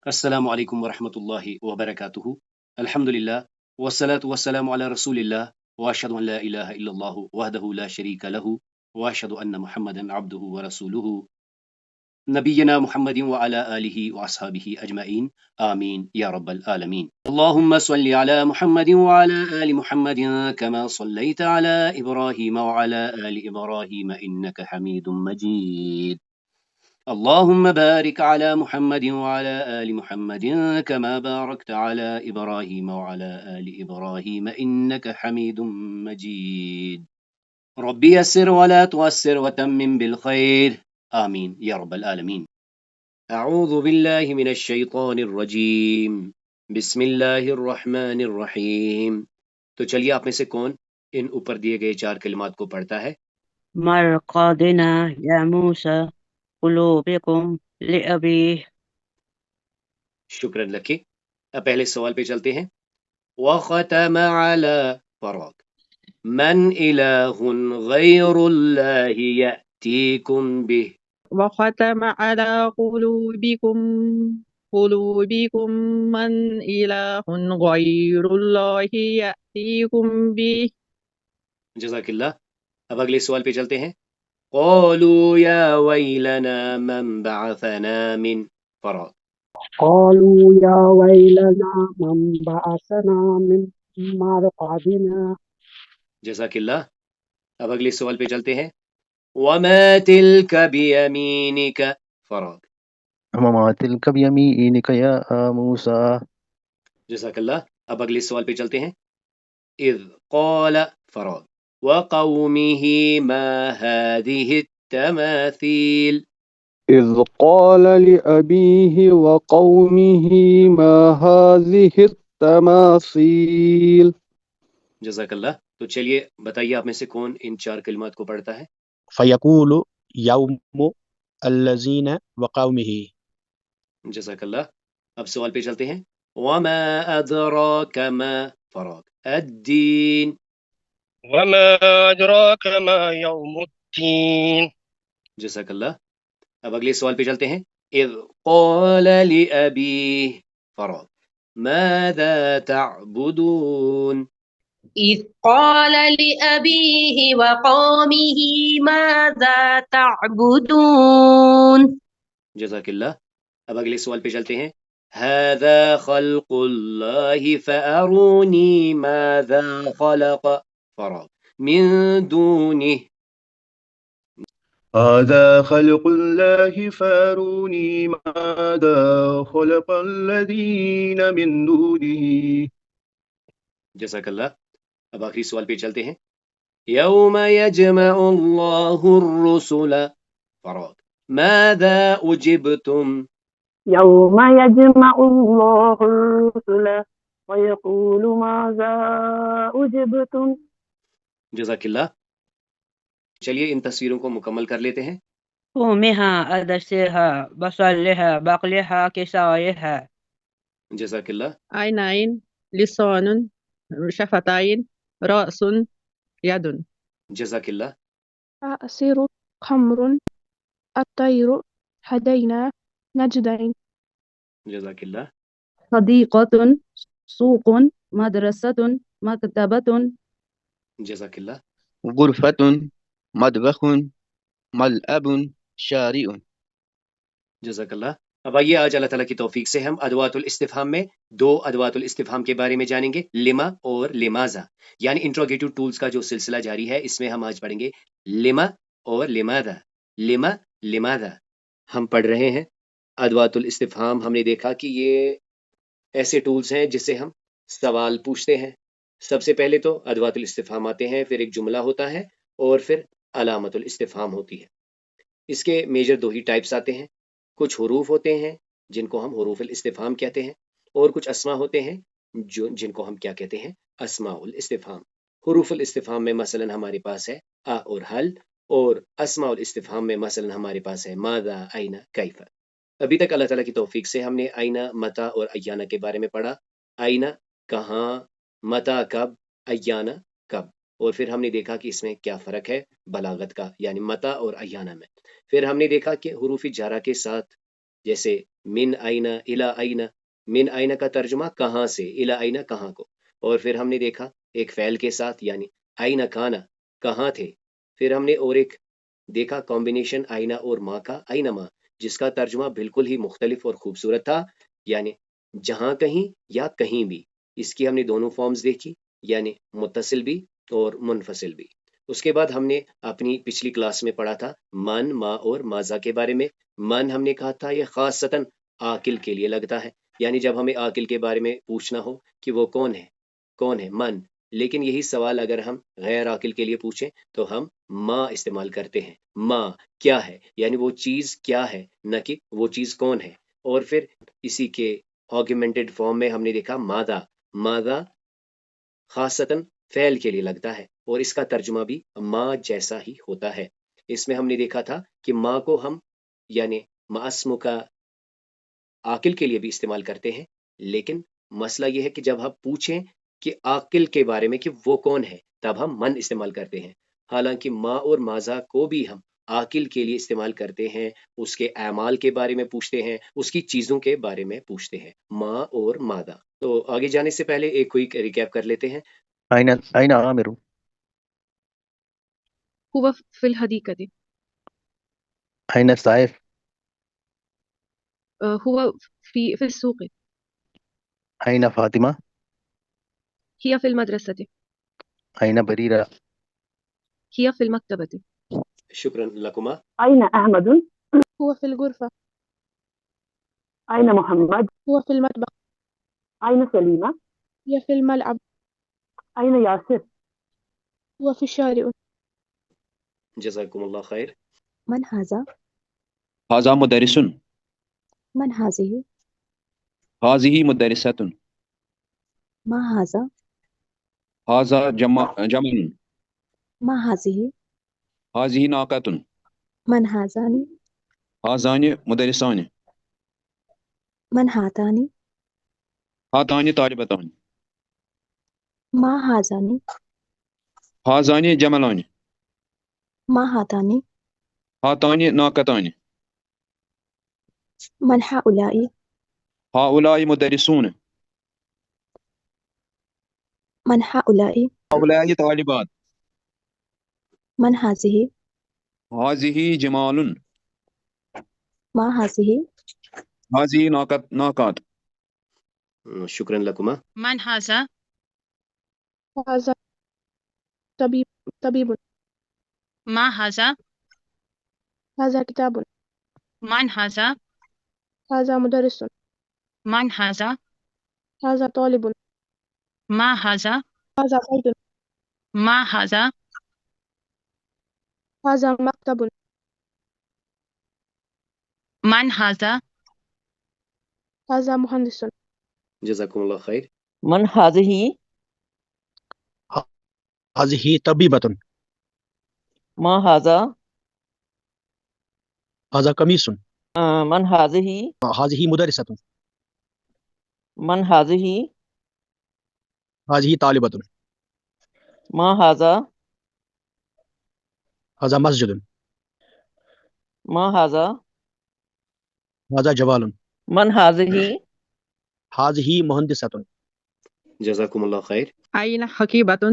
السلام علیکم ورحمۃ اللہ وبرکاتہ۔ الحمد للہ والصلاة والسلام علی رسول اللہ واشهد ان لا الہ الا اللہ وحدہ لا شریک لہ واشهد ان محمدا عبدہ ورسولہ نبینا محمد وعلى آلہ واصحابہ اجمعین آمین یا رب العالمین۔ اللہم صل علی محمد وعلى آل محمد كما صلیت علی ابراہیم وعلى آل ابراہیم انک حمید مجید۔ اللهم بارك على محمد وعلى آل محمد كما باركت على إبراهيم وعلى آل إبراهيم إنك حميد مجيد ربي يسر ولا تعسر وتمم بالخير آمين يا رب العالمين۔ أعوذ بالله من الشيطان الرجيم بسم الله الرحمن الرحيم۔ تو چلیے آپ میں سے کون ان اوپر دیے گئے 4 کلمات کو پڑھتا ہے؟ مرقدنا يا موسى قلوبكم لأبيه۔ شکراً لکی۔ اب پہلے سوال پہ چلتے ہیں۔ وختم على فراغ من إله غير الله يأتيكم به۔ وختم على قلوبكم من إله غير الله يأتيكم به۔ جزاک اللہ۔ اب اگلے سوال پہ چلتے ہیں۔ قالوا يا ويلنا من بعثنا من فراغ۔ قالوا يا ويلنا من بعثنا من مرقدنا۔ جزاک اللہ۔ اب اگلے سوال پہ چلتے ہیں۔ وما تلك بيمينك فراغ۔ وما تلك بيمينك يا موسى۔ جزاک اللہ۔ اب اگلے سوال پہ چلتے ہیں۔ اذ قال فراغ وقومه ما هذه التماثيل۔ إذ قال لأبيه وقومه ما هذه التماثيل۔ جزاک اللہ۔ تو چلیے بتائیے آپ میں سے کون ان 4 کلمات کو پڑھتا ہے؟ فیقول یوم الذین وقومہ۔ جزاک اللہ۔ اب سوال پہ چلتے ہیں۔ وما ادراک ما فراغ الدین۔ وما أدراك ما يوم الدين۔ جزاک اللہ۔ اب اگلے سوال پہ چلتے ہیں۔ اذ قال لأبیہ فراغ ماذا تعبدون۔ إذ قال لأبيه وقومه ماذا تعبدون۔ جزاک اللہ۔ اب اگلے سوال پہ چلتے ہیں۔ هذا خلق الله فأروني ماذا خلق فراغ من دونه۔ هذا خلق الله فاروني ماذا خلق الذين من دونه۔ جزاک اللہ۔ اب آخری سوال پہ چلتے ہیں۔ یوم یجمع اللہ الرسل فراغ ماذا اجبتم۔ يوم يجمع الله الرسل ويقول ماذا أجبتم۔ جزاک اللہ۔ چلیے ان تصویروں کو مکمل کر لیتے ہیں۔ فومها عدسها بصلها بقلها كسائها۔ جزاک اللہ۔ عينين، لسان، شفتين، رأس، يد۔ جزاک اللہ۔ عصير، خمر، الطير، هدينا، نجدين۔ جزاک اللہ۔ صديقة، سوق، مدرسة، مكتبة۔ جزاک اللہ۔ غرفۃ، مطبخ، ملعب، شارع۔ جزاک اللہ۔ اب آئیے آج اللہ تعالیٰ کی توفیق سے ہم ادوات الاستفہام میں 2 ادوات الاستفہام کے بارے میں جانیں گے، لما اور لماذا، یعنی انٹروگیٹو ٹولز کا جو سلسلہ جاری ہے اس میں ہم آج پڑھیں گے لما اور لماذا۔ لما، لماذا ہم پڑھ رہے ہیں۔ ادوات الاستفہام ہم نے دیکھا کہ یہ ایسے ٹولز ہیں جس سے ہم سوال پوچھتے ہیں۔ سب سے پہلے تو ادوات الاستفہام آتے ہیں، پھر ایک جملہ ہوتا ہے اور پھر علامت الاستفہام ہوتی ہے۔ اس کے میجر 2 ہی ٹائپس آتے ہیں۔ کچھ حروف ہوتے ہیں جن کو ہم حروف الاستفہام کہتے ہیں، اور کچھ اسما ہوتے ہیں جن کو ہم کیا کہتے ہیں، اسماء الاستفہام۔ حروف الاستفہام میں مثلا ہمارے پاس ہے آ اور حل، اور اسماء الاستفہام میں مثلا ہمارے پاس ہے ماذا، اینا، کیف۔ ابھی تک اللہ تعالیٰ کی توفیق سے ہم نے اینا، متا اور ایانا کے بارے میں پڑھا۔ اینا کہاں، متا کب، ایانا کب، اور پھر ہم نے دیکھا کہ اس میں کیا فرق ہے بلاغت کا، یعنی متا اور ایانا میں۔ پھر ہم نے دیکھا کہ حروف جارہ کے ساتھ جیسے من آئینہ الا آئینہ، من آئینہ کا ترجمہ کہاں سے، الا آئینہ کہاں کو، اور پھر ہم نے دیکھا ایک فعل کے ساتھ یعنی آئینہ کانا کہاں تھے، پھر ہم نے اور ایک دیکھا کمبینیشن آئینہ اور ماں کا آئینہ ماں، جس کا ترجمہ بالکل ہی مختلف اور خوبصورت تھا، یعنی جہاں کہیں یا کہیں بھی۔ اس کی ہم نے دونوں فارمز دیکھی، یعنی متصل بھی اور منفصل بھی۔ اس کے بعد ہم نے اپنی پچھلی کلاس میں پڑھا تھا من، ما اور ماذا کے بارے میں۔ من ہم نے کہا تھا یہ خاصتاً عاقل کے لیے لگتا ہے، یعنی جب ہمیں عاقل کے بارے میں پوچھنا ہو کہ وہ کون ہے من، لیکن یہی سوال اگر ہم غیر عاقل کے لیے پوچھیں تو ہم ما استعمال کرتے ہیں، ما کیا ہے، یعنی وہ چیز کیا ہے، نہ کہ وہ چیز کون ہے۔ اور پھر اسی کے آگمنٹڈ فارم میں ہم نے دیکھا ماذا، ماذا خاصتاً فعل کے لیے لگتا ہے اور اس کا ترجمہ بھی ما جیسا ہی ہوتا ہے۔ اس میں ہم نے دیکھا تھا کہ ما کو ہم یعنی ما اسم کا عاقل کے لیے بھی استعمال کرتے ہیں، لیکن مسئلہ یہ ہے کہ جب ہم پوچھیں کہ عاقل کے بارے میں کہ وہ کون ہے تب ہم من استعمال کرتے ہیں، حالانکہ ما اور ماذا کو بھی ہم عاقل کے لیے استعمال کرتے ہیں، اس کے اعمال کے بارے میں پوچھتے ہیں، اس کی چیزوں کے بارے میں پوچھتے ہیں، ما اور ماذا۔ تو آگے جانے سے پہلے ایک کوئک ریکیپ کر لیتے ہیں۔ أين عامر؟ هو في الحديقة. أين سائف؟ هو في السوق. أين فاطمة؟ هي في المدرسة. أين بريرة؟ هي في المكتبة. شکراً لکما۔ أين أحمد؟ هو في الغرفة. أين محمد؟ هو في المطبخ. أين سليمة؟ هي في الملعب. أين ياسر؟ هو في الشارع. جزاکم اللہ خیر۔ من هذا؟ هذا مدرس. من هذه؟ هذه مدرسة. ما هذا؟ هذا جمل. ما هذه؟ هذه ناقة. من هذان؟ هذان مدرسان. من هاتان؟ هاتان طالبتان. ما هذان؟ هذان جملان. ما هاتان؟ هاتان ناقتان. من هؤلاء؟ هؤلاء مدرسون. من هؤلاء؟ هؤلاء طالبات. من هذه؟ هذه جمال. ما هذه؟ هذه ناقات. شکراً لکما۔ من هذا؟ هذا طبيب. ما هذا؟ هذا كتاب. من هذا؟ هذا مدرس. من هذا؟ هذا طالب. ما هذا؟ هذا بيت. ما هذا؟ هذا مكتب. من هذا؟ هذا مهندس. جزاکم اللہ خیر۔ من هذه؟ هذه طبيبة. ما هذا؟ هذا قميص. من هذه؟ هذه مدرسة. من هذه؟ هذه طالبة. ما هذا؟ هذا مسجد. ما هذا؟ هذا جبال. من هذه؟ هذه مهندسة. جزاکم اللہ خیر۔ أين حقيبة؟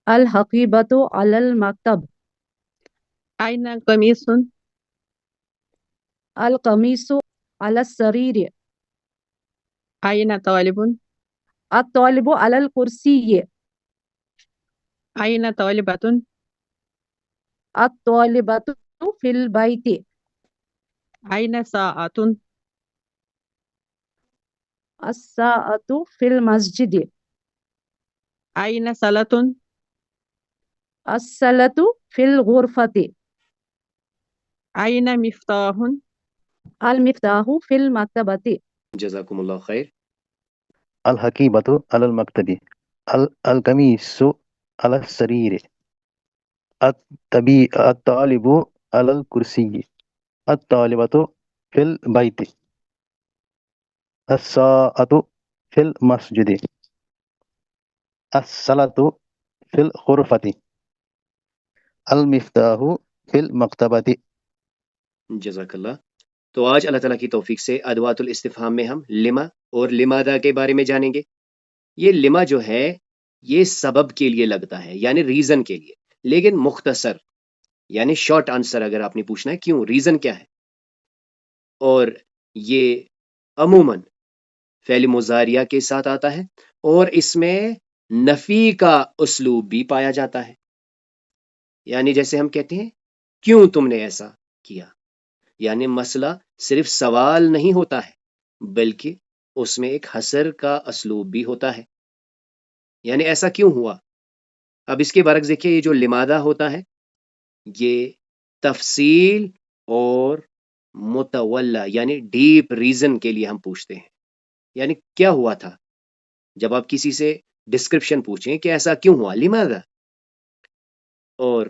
الحقيبة على المكتب. أين قميص؟ القميص على السرير. أين طالب؟ الطالب على الكرسي. أين طالبة؟ الطالبة في البيت. أين ساعة؟ الساعة في المسجد. أين صلاة؟ الصلاة في الغرفة. أين مفتاح؟ المفتاح في المكتبة. جزاکم اللہ خیر۔ الحقيبة على المكتب. القميص على السرير. الطالب على الكرسي. الطالبة في البيت. الساعة في المسجد. الصلاة في الغرفة. المفتاح في المكتبة۔ جزاک اللہ۔ تو آج اللہ تعالیٰ کی توفیق سے ادوات الاستفہام میں ہم لما اور لماذا کے بارے میں جانیں گے۔ یہ لما جو ہے یہ سبب کے لیے لگتا ہے، یعنی ریزن کے لیے، لیکن مختصر یعنی شارٹ آنسر اگر آپ نے پوچھنا ہے کیوں، ریزن کیا ہے۔ اور یہ عموماً فعل مضارعہ کے ساتھ آتا ہے اور اس میں نفی کا اسلوب بھی پایا جاتا ہے، یعنی جیسے ہم کہتے ہیں کیوں تم نے ایسا کیا، یعنی مسئلہ صرف سوال نہیں ہوتا ہے بلکہ اس میں ایک حصر کا اسلوب بھی ہوتا ہے، یعنی ایسا کیوں ہوا۔ اب اس کے برعکس دیکھیے، یہ جو لماذا ہوتا ہے یہ تفصیل اور متولا یعنی ڈیپ ریزن کے لیے ہم پوچھتے ہیں، یعنی کیا ہوا تھا۔ جب آپ کسی سے ڈسکرپشن پوچھیں کہ ایسا کیوں ہوا، لماذا۔ اور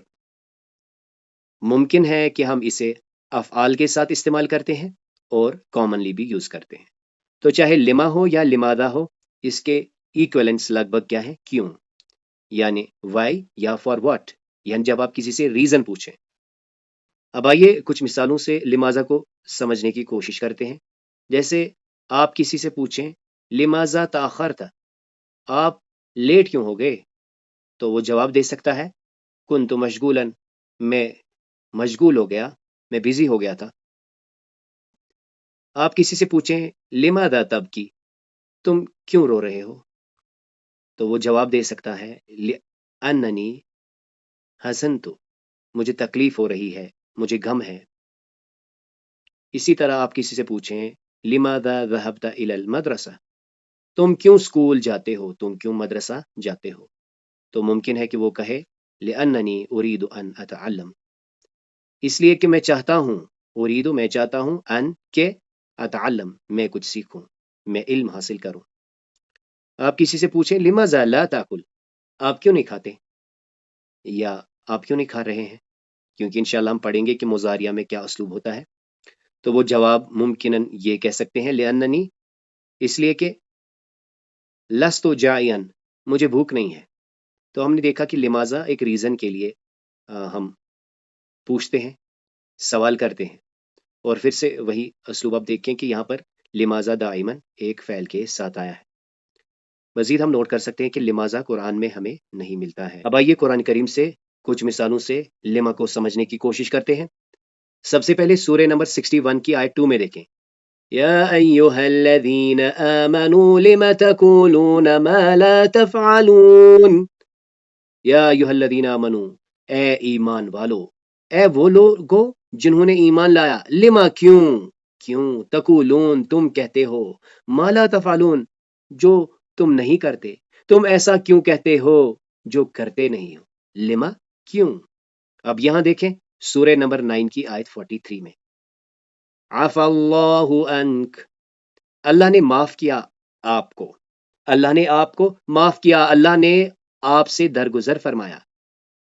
ممکن ہے کہ ہم اسے افعال کے ساتھ استعمال کرتے ہیں اور کامنلی بھی یوز کرتے ہیں۔ تو چاہے لما ہو یا لماذا ہو، اس کے ایکویلنٹس لگ بھگ کیا ہے، کیوں، یعنی وائی یا فار واٹ، یعنی جب آپ کسی سے ریزن پوچھیں۔ اب آئیے کچھ مثالوں سے لماذا کو سمجھنے کی کوشش کرتے ہیں۔ جیسے آپ کسی سے پوچھیں لماذا تاخرت، آپ لیٹ کیوں ہو گئے، تو وہ جواب دے سکتا ہے کنت مشغولا، میں مشغول ہو گیا، میں بزی ہو گیا تھا۔ آپ کسی سے پوچھیں لماذا تبکی، تم کیوں رو رہے ہو، تو وہ جواب دے سکتا ہے لأننی حزنت، مجھے تکلیف ہو رہی ہے، مجھے غم ہے۔ اسی طرح آپ کسی سے پوچھیں لماذا ذهبت الى المدرسہ، تم کیوں اسکول جاتے ہو، تم کیوں مدرسہ جاتے ہو، تو ممکن ہے کہ وہ کہے لأننی اريد ان اتعلم، اس لیے کہ میں چاہتا ہوں، اريد میں چاہتا ہوں، ان کہ اتعلم میں کچھ سیکھوں، میں علم حاصل کروں۔ آپ کسی سے پوچھیں لماذا لا تاکل، آپ کیوں نہیں کھاتے، یا آپ کیوں نہیں کھا رہے ہیں، کیونکہ انشاءاللہ ہم پڑھیں گے کہ مضارعہ میں کیا اسلوب ہوتا ہے۔ تو وہ جواب ممکناً یہ کہہ سکتے ہیں لأننی، اس لیے کہ لست جائعا، مجھے بھوک نہیں ہے۔ تو ہم نے دیکھا کہ لماذا ایک ریزن کے لیے ہم پوچھتے ہیں، سوال کرتے ہیں، اور پھر سے وہی اسلوب آپ دیکھیں کہ یہاں پر لماذا دائماً ایک فعل کے ساتھ آیا ہے۔ مزید ہم نوٹ کر سکتے ہیں کہ لماذا قرآن میں ہمیں نہیں ملتا ہے۔ اب آئیے قرآن کریم سے کچھ مثالوں سے لما کو سمجھنے کی کوشش کرتے ہیں۔ سب سے پہلے سورہ نمبر 61 کی آیت 2 میں دیکھیں، یا ایھا الذین آمنوا لم تقولون ما لا تفعلون، یا ایھا الذین آمنوا، اے ایمان والو، اے وہ لوگو جنہوں نے ایمان لایا، لما کیوں تقولون تم کہتے ہو، ما لا تفعلون جو تم نہیں کرتے، تم ایسا کیوں کہتے ہو جو کرتے نہیں ہو، لما کیوں۔ اب یہاں دیکھیں سورہ نمبر 9 کی آیت 43 میں، عفا اللہ عنک، اللہ نے معاف کیا آپ کو، اللہ نے آپ کو معاف کیا، اللہ نے آپ سے درگزر فرمایا۔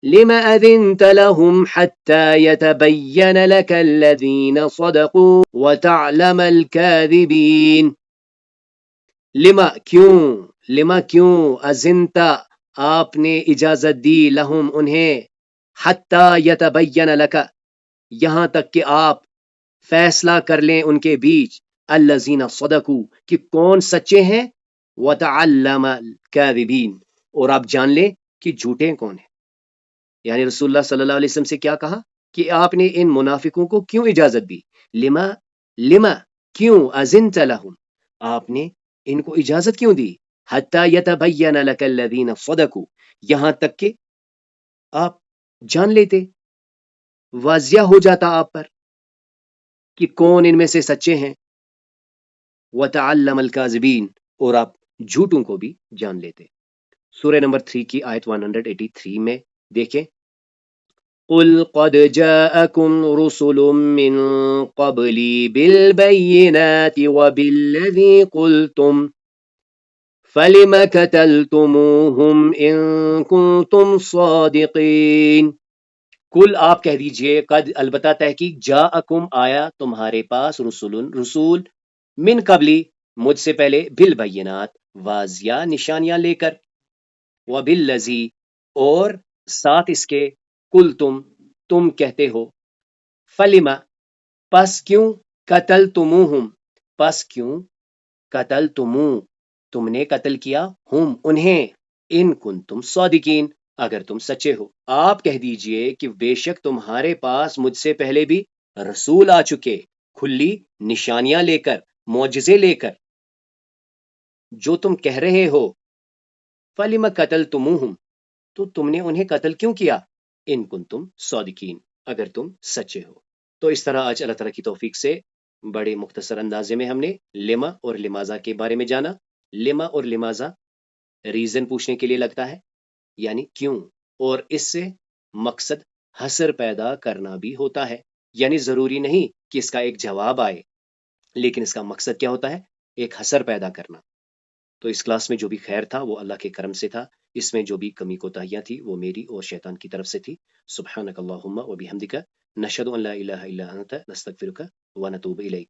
لما اذنت لهم حتى يتبين لك الذين صدقوا وتعلم الكاذبين، لما کیوں اذنت آپ نے اجازت دی، لہم انہیں، حتی یتبین لک یہاں تک کہ آپ فیصلہ کر لیں ان کے بیچ، الذین صدقوا کہ کون سچے ہیں، وتعلم الکاذبین اور آپ جان لیں کہ جھوٹے کون ہیں۔ یعنی رسول اللہ صلی اللہ علیہ وسلم سے کیا کہا کہ آپ نے ان منافقوں کو کیوں اجازت دی، لما کیوں اذنت لہم آپ نے ان کو اجازت کیوں دی، حتی یتبین لک الذین صدقوا یہاں تک کہ آپ جان لیتے، واضح ہو جاتا آپ پر کہ کون ان میں سے سچے ہیں، وتعلم الکاذبین اور آپ جھوٹوں کو بھی جان لیتے۔ سورہ نمبر 3 کی آیت 183 میں دیکھیں، قل قد جاءکم رسل من قبلی بالبینات وبالذی قلتم فلم قتلتموہم ان کنتم صادقین، کل آپ کہہ دیجئے، قد البتہ تحقیق، جاءکم آیا تمہارے پاس، رسول من قبلی مجھ سے پہلے، بالبینات واضح نشانیاں لے کر، وبالذی اور ساتھ اس کے، کل تم کہتے ہو، فلما پس کیوں، قتلتموہم پس کیوں قتلتمو تم نے قتل کیا ہم انہیں ان کنتم صادقین اگر تم سچے ہو. آپ کہہ دیجئے کہ بے شک تمہارے پاس مجھ سے پہلے بھی رسول آ چکے کھلی نشانیاں لے کر معجزے لے کر. جو تم کہہ رہے ہو فَلِمَ قَتَلْتُمُوهُمْ تو تم نے انہیں قتل کیوں کیا ان کنتم صادقین اگر تم سچے ہو. تو اس طرح آج اللہ تعالیٰ کی توفیق سے بڑے مختصر اندازے میں ہم نے لما اور لمازا کے بارے میں جانا. لما اور لمازا ریزن پوچھنے کے لیے لگتا ہے یعنی کیوں، اور اس سے مقصد حسر پیدا کرنا بھی ہوتا ہے، یعنی ضروری نہیں کہ اس کا ایک جواب آئے، لیکن اس کا مقصد کیا ہوتا ہے؟ ایک حسر پیدا کرنا. تو اس کلاس میں جو بھی خیر تھا وہ اللہ کے کرم سے تھا، اس میں جو بھی کمی کوتاہیاں تھی وہ میری اور شیطان کی طرف سے تھی. سبحانک اللہم و بحمدک نشہد ان لا الہ الا انت نستغفرک و نتوب الیک.